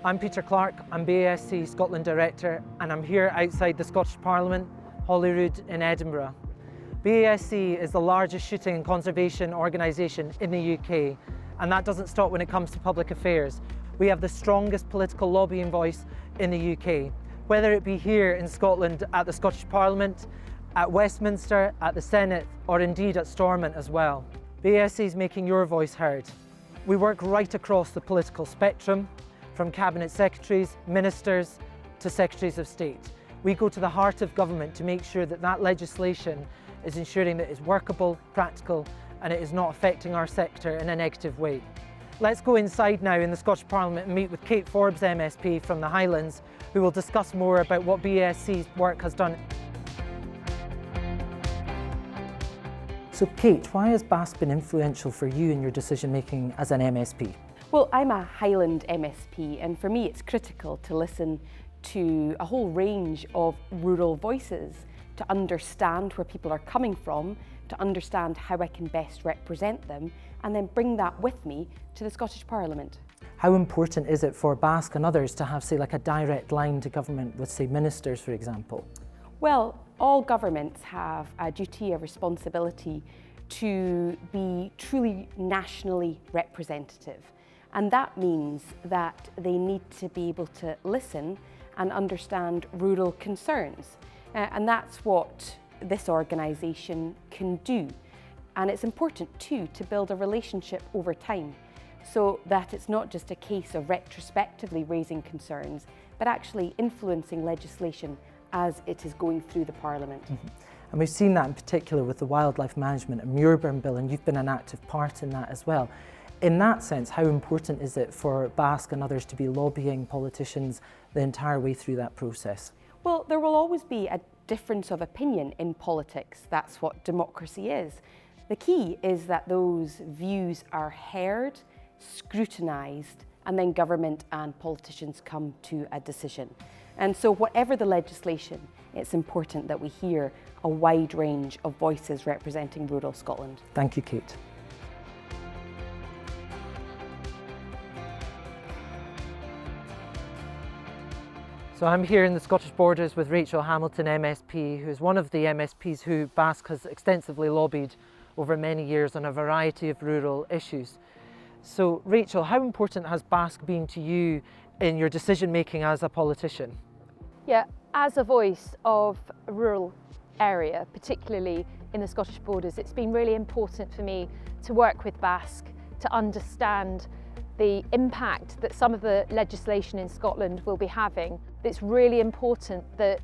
I'm Peter Clark, I'm BASC Scotland Director, and I'm here outside the Scottish Parliament, Holyrood in Edinburgh. BASC is the largest shooting and conservation organisation in the UK, and that doesn't stop when it comes to public affairs. We have the strongest political lobbying voice in the UK, whether it be here in Scotland at the Scottish Parliament, at Westminster, at the Senate, or indeed at Stormont as well. BASC is making your voice heard. We work right across the political spectrum, from Cabinet Secretaries, Ministers to Secretaries of State. We go to the heart of government to make sure that that legislation is ensuring that it's workable, practical, and it is not affecting our sector in a negative way. Let's go inside now in the Scottish Parliament and meet with Kate Forbes MSP from the Highlands, who will discuss more about what BASC's work has done. So Kate, why has BASC been influential for you in your decision making as an MSP? Well, I'm a Highland MSP, and for me it's critical to listen to a whole range of rural voices, to understand where people are coming from, to understand how I can best represent them, and then bring that with me to the Scottish Parliament. How important is it for BASC and others to have, say, like a direct line to government with, say, ministers, for example? Well, all governments have a duty, a responsibility to be truly nationally representative. And that means that they need to be able to listen and understand rural concerns. And that's what this organisation can do. And it's important too to build a relationship over time, so that it's not just a case of retrospectively raising concerns, but actually influencing legislation as it is going through the Parliament. Mm-hmm. And we've seen that in particular with the Wildlife Management and Muirburn Bill, and you've been an active part in that as well. In that sense, how important is it for BASC and others to be lobbying politicians the entire way through that process? Well, there will always be a difference of opinion in politics. That's what democracy is. The key is that those views are heard, scrutinised, and then government and politicians come to a decision. And so whatever the legislation, it's important that we hear a wide range of voices representing rural Scotland. Thank you, Kate. So I'm here in the Scottish Borders with Rachel Hamilton MSP, who is one of the MSPs who BASC has extensively lobbied over many years on a variety of rural issues. So Rachel, how important has BASC been to you in your decision making as a politician? Yeah, as a voice of a rural area, particularly in the Scottish Borders, it's been really important for me to work with BASC to understand the impact that some of the legislation in Scotland will be having. It's really important that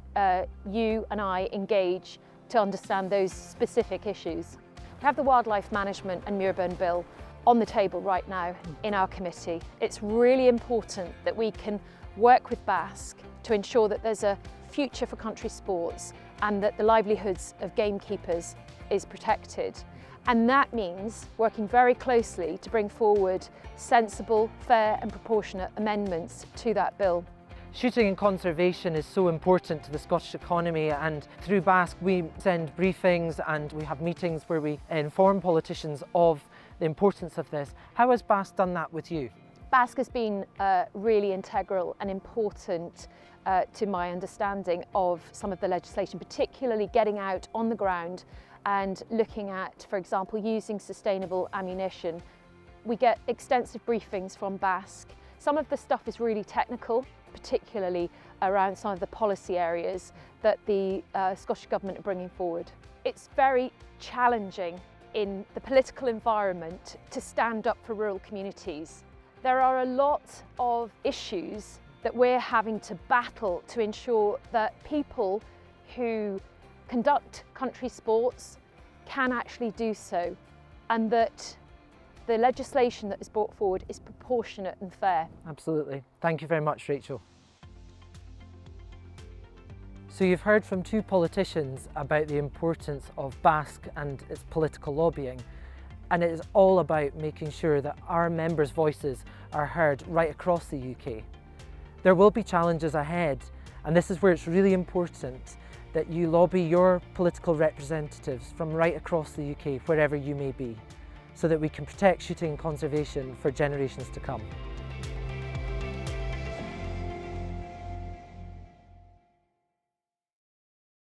you and I engage to understand those specific issues. We have the Wildlife Management and Muirburn Bill on the table right now in our committee. It's really important that we can work with BASC to ensure that there's a future for country sports and that the livelihoods of gamekeepers is protected. And that means working very closely to bring forward sensible, fair and proportionate amendments to that bill. Shooting and conservation is so important to the Scottish economy, and through BASC we send briefings and we have meetings where we inform politicians of the importance of this. How has BASC done that with you? BASC has been really integral and important to my understanding of some of the legislation, particularly getting out on the ground and looking at, for example, using sustainable ammunition. We get extensive briefings from BASC. Some of the stuff is really technical, particularly around some of the policy areas that the Scottish Government are bringing forward. It's very challenging in the political environment to stand up for rural communities. There are a lot of issues that we're having to battle to ensure that people who conduct country sports can actually do so, and that the legislation that is brought forward is proportionate and fair. Absolutely. Thank you very much, Rachel. So you've heard from two politicians about the importance of BASC and its political lobbying, and it is all about making sure that our members' voices are heard right across the UK. There will be challenges ahead, and this is where it's really important that you lobby your political representatives from right across the UK, wherever you may be, so that we can protect shooting and conservation for generations to come.